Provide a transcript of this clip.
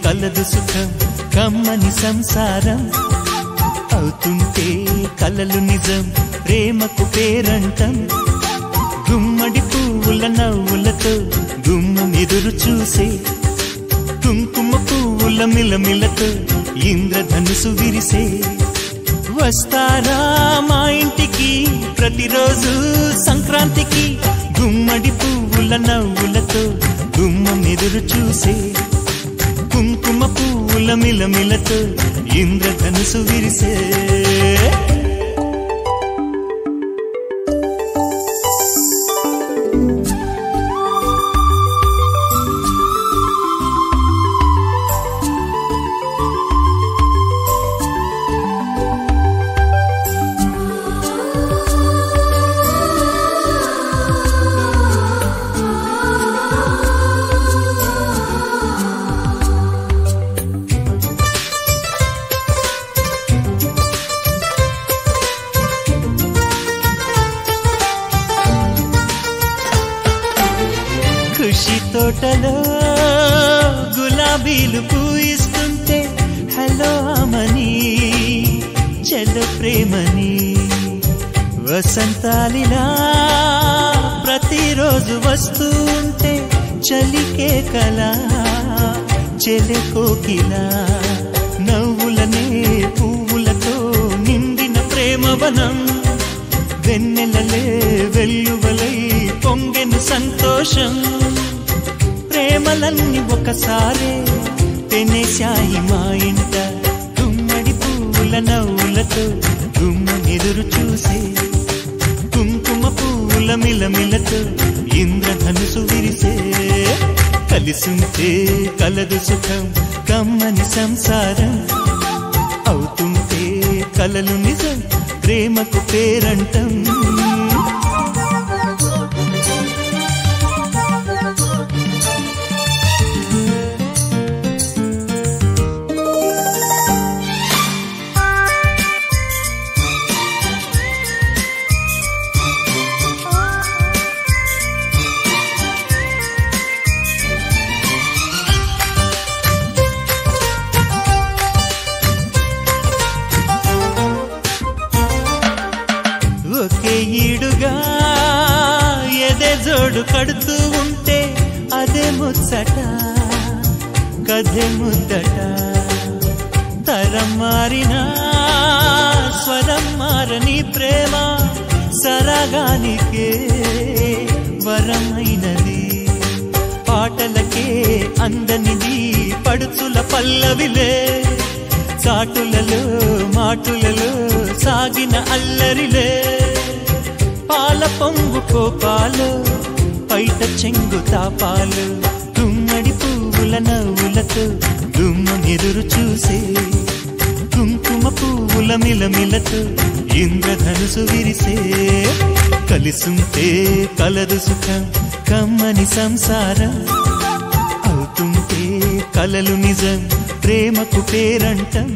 కలదు సుఖం కమ్మని సంసారం అవుతుంటే కలలు నిజం ప్రేమకు పేరంటం గుమ్మడి పువ్వుల నవ్వులతో గుమ్మం ఎదురు చూసే కుంకుమ పువ్వుల మిలమిలతో ఇంద్రధనుసు విరిసే వస్తారా మా ఇంటికి ప్రతిరోజు సంక్రాంతికి గుమ్మడి పువ్వుల నవ్వులతో గుమ్మం ఎదురు చూసే కుంకుమ పువ్వుల మిలమిలతో ఇంద్రధనుసు విరిసే ఖుషి తోటలో గులాబీలు పూయిస్తుంటే హలో అమని చలో ప్రేమని వసంతాలిలా ప్రతిరోజు వస్తూ ఉంటే చలికే కలా చెలె కోకిలా నవ్వులనే పువ్వులతో నిండిన ప్రేమవనం వెన్నెలలే వెల్లువలై పొంగెను సంతోషం ప్రేమలన్నీ ఒకసారే పెనేశాయి మా ఇంట గుమ్మడి పువ్వుల నవ్వులతో గుమ్మం ఎదురు చూసే కుంకుమ పువ్వుల మిలమిలతో ఇంద్రధనుసు విరిసే కలిసుంటే కలదు సుఖం కమ్మని సంసారం అవుతుంటే కలలు నిజం ప్రేమకు పేరంటం ఒకే ఈడుగా ఎదే జోడు కడుతూ ఉంటే అదే ముచ్చట కథే ముద్దట తరం మారినా స్వరం మారని ప్రేమ సరగానికే వరమైనది పాటలకే అందనిది పడుచుల పల్లవిలే చాటులలో మాటులలో సాగిన అల్లరిలే పాల పొంగు కోపాలు పైట చెంగు తాపాలు గుమ్మడి పువ్వుల నవ్వులతో గుమ్మం ఎదురు చూసే కుంకుమ పువ్వుల మిలమిలతో ఇంద్రధనుసు విరిసే కలిసుంటే కలదు సుఖం కమ్మని సంసారం అవుతుంటే కలలు నిజం ప్రేమకు పేరంటం